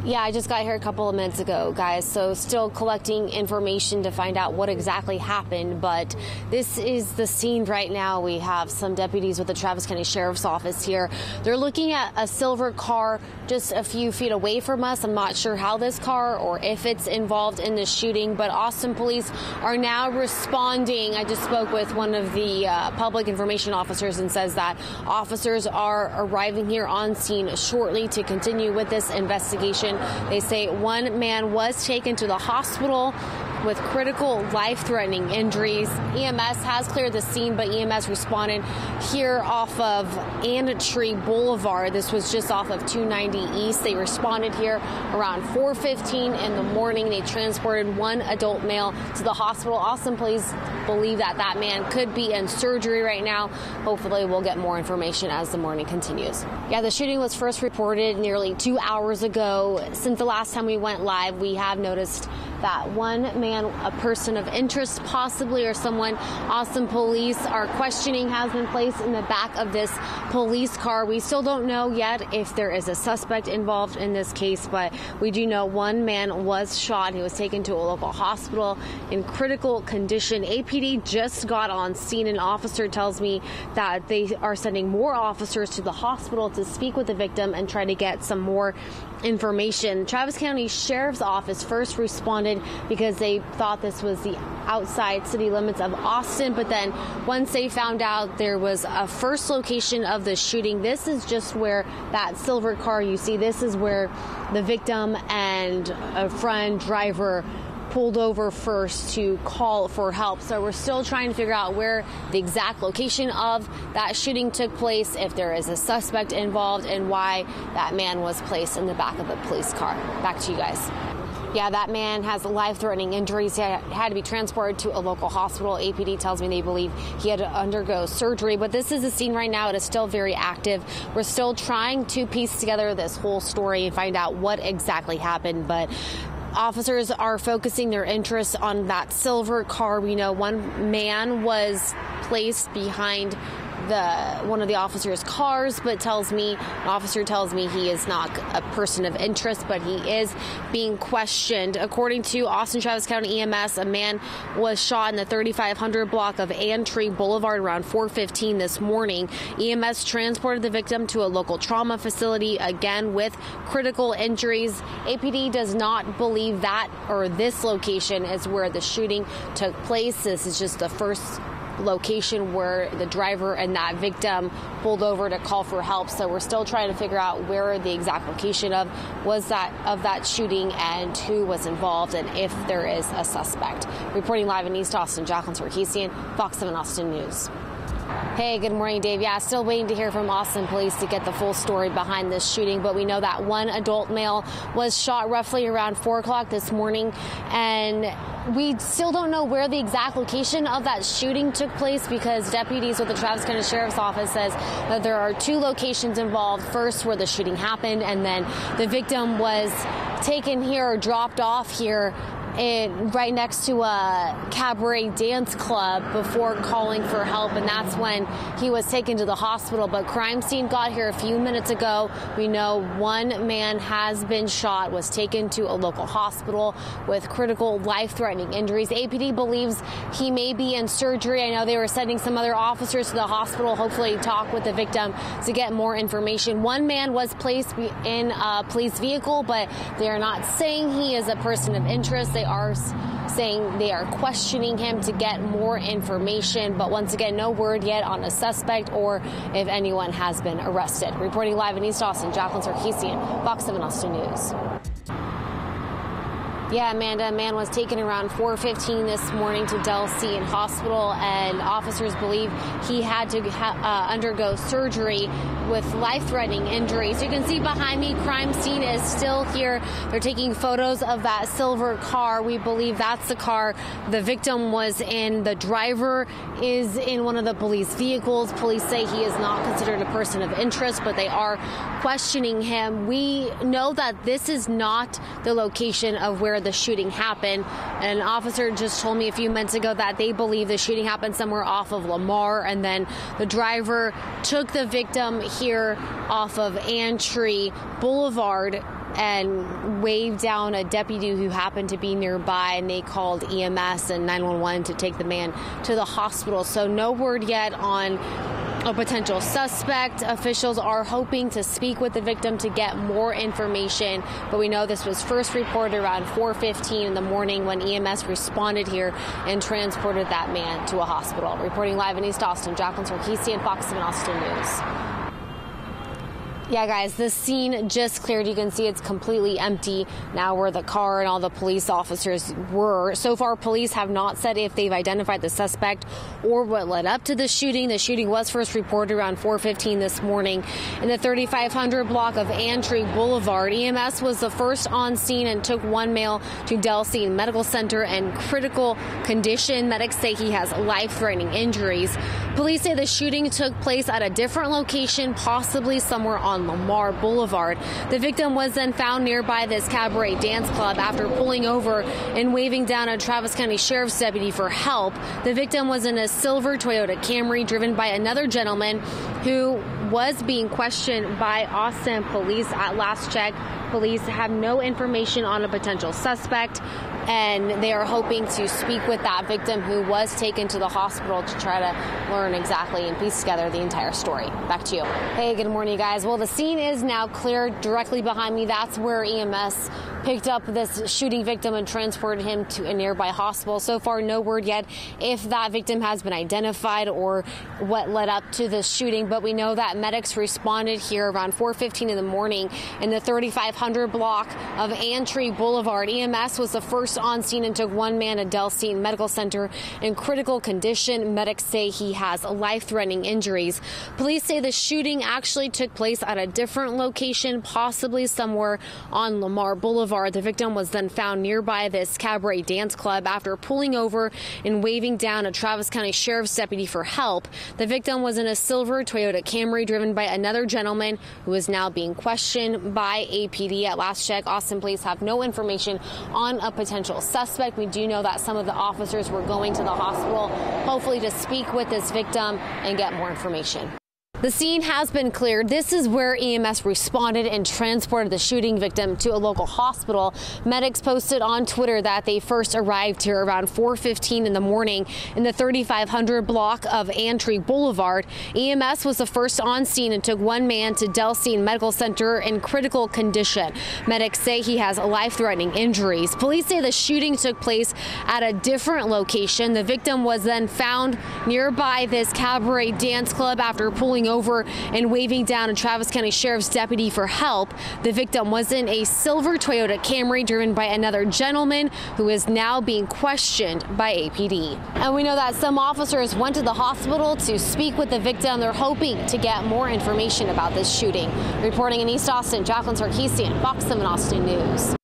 Yeah, I just got here a couple of minutes ago, guys, so still collecting information to find out what exactly happened, but this is the scene right now. We have some deputies with the Travis County Sheriff's Office here. They're looking at a silver car just a few feet away from us. I'm not sure how this car or if it's involved in this shooting, but Austin police are now responding. I just spoke with one of the public information officers and says that officers are arriving here on scene shortly to continue with this investigation. They say one man was taken to the hospital with critical life-threatening injuries. EMS has cleared the scene, but EMS responded here off of Anttree Boulevard. This was just off of 290 East. They responded here around 4:15 in the morning. They transported one adult male to the hospital. Austin police believe that that man could be in surgery right now. Hopefully we'll get more information as the morning continues. Yeah, the shooting was first reported nearly 2 hours ago. Since the last time we went live, we have noticed that one man, a person of interest possibly, or someone Austin police are questioning, has been placed in the back of this police car. We still don't know yet if there is a suspect involved in this case, but we do know one man was shot. He was taken to a local hospital in critical condition. APD just got on scene. An officer tells me that they are sending more officers to the hospital to speak with the victim and try to get some more information. Travis County Sheriff's Office first responded because they thought this was the outside city limits of Austin, but then once they found out there was a first location of the shooting, this is just where that silver car you see, this is where the victim and a friend driver pulled over first to call for help. So we're still trying to figure out where the exact location of that shooting took place, if there is a suspect involved, and why that man was placed in the back of the police car. Back to you guys. Yeah, that man has life-threatening injuries. He had to be transported to a local hospital. APD tells me they believe he had to undergo surgery. But this is the scene right now. It is still very active. We're still trying to piece together this whole story and find out what exactly happened. But officers are focusing their interest on that silver car. We know one man was placed behind one of the officer's cars, but an officer tells me he is not a person of interest, but he is being questioned. According to Austin Travis County EMS, a man was shot in the 3500 block of Anttree Boulevard around 4:15 this morning. EMS transported the victim to a local trauma facility, again with critical injuries. APD does not believe that or this location is where the shooting took place. This is just the first location where the driver and that victim pulled over to call for help. So we're still trying to figure out where the exact location of that shooting and who was involved and if there is a suspect. Reporting live in East Austin, Jacqueline Sarkisian, Fox 7 Austin News. Hey, good morning, Dave. Yeah, still waiting to hear from Austin police to get the full story behind this shooting, but we know that one adult male was shot roughly around 4 o'clock this morning, and we still don't know where the exact location of that shooting took place because deputies with the Travis County Sheriff's Office says that there are two locations involved. First, where the shooting happened, and then the victim was taken here or dropped off here right next to a cabaret dance club before calling for help, and that's when he was taken to the hospital. But crime scene got here a few minutes ago. We know one man has been shot, was taken to a local hospital with critical life-threatening injuries. APD believes he may be in surgery. I know they were sending some other officers to the hospital, hopefully talk with the victim to get more information. One man was placed in a police vehicle, but they are not saying he is a person of interest. They are saying they are questioning him to get more information, but once again, no word yet on a suspect or if anyone has been arrested. Reporting live in East Austin, Jacqueline Sarkisian, Fox 7 Austin News. Yeah, Amanda, a man was taken around 4:15 this morning to Del Cien Hospital, and officers believe he had to undergo surgery with life-threatening injuries. You can see behind me, crime scene is still here. They're taking photos of that silver car. We believe that's the car the victim was in. The driver is in one of the police vehicles. Police say he is not considered a person of interest, but they are questioning him. We know that this is not the location of where the shooting happened. An officer just told me a few minutes ago that they believe the shooting happened somewhere off of Lamar, and then the driver took the victim here off of Antry Boulevard and waved down a deputy who happened to be nearby, and they called EMS and 911 to take the man to the hospital. So no word yet on a potential suspect. Officials are hoping to speak with the victim to get more information, but we know this was first reported around 4:15 in the morning when EMS responded here and transported that man to a hospital. Reporting live in East Austin, Jacqueline Sarkeesian, Fox 7 Austin News. Yeah, guys, this scene just cleared. You can see it's completely empty now where the car and all the police officers were. So far, police have not said if they've identified the suspect or what led up to the shooting. The shooting was first reported around 4:15 this morning in the 3500 block of Antry Boulevard. EMS was the first on scene and took one male to Delsey Medical Center in critical condition. Medics say he has life-threatening injuries. Police say the shooting took place at a different location, possibly somewhere on Lamar Boulevard. The victim was then found nearby this cabaret dance club after pulling over and waving down a Travis County Sheriff's deputy for help. The victim was in a silver Toyota Camry driven by another gentleman who was being questioned by Austin police. At last check, police have no information on a potential suspect, and they are hoping to speak with that victim who was taken to the hospital to try to learn exactly and piece together the entire story. Back to you. Hey, good morning, guys. Well, the scene is now cleared. Directly behind me, that's where EMS picked up this shooting victim and transported him to a nearby hospital. So far, no word yet if that victim has been identified or what led up to the shooting, but we know that medics responded here around 4:15 in the morning in the 3500 block of Antry Boulevard. EMS was the first on scene and took one man to Delsey Medical Center in critical condition. Medics say he has life-threatening injuries. Police say the shooting actually took place at a different location, possibly somewhere on Lamar Boulevard. The victim was then found nearby this cabaret dance club after pulling over and waving down a Travis County Sheriff's deputy for help. The victim was in a silver Toyota Camry driven by another gentleman who is now being questioned by APD. At last check, Austin police have no information on a potential suspect. We do know that some of the officers were going to the hospital, hopefully to speak with this victim and get more information. The scene has been cleared. This is where EMS responded and transported the shooting victim to a local hospital. Medics posted on Twitter that they first arrived here around 4:15 in the morning in the 3500 block of Antry Boulevard. EMS was the first on scene and took one man to Delsey Medical Center in critical condition. Medics say he has life-threatening injuries. Police say the shooting took place at a different location. The victim was then found nearby this cabaret dance club after pulling over and waving down a Travis County Sheriff's deputy for help. The victim was in a silver Toyota Camry driven by another gentleman who is now being questioned by APD. And we know that some officers went to the hospital to speak with the victim. They're hoping to get more information about this shooting. Reporting in East Austin, Jacqueline Sarkeesian, Fox 7 Austin News.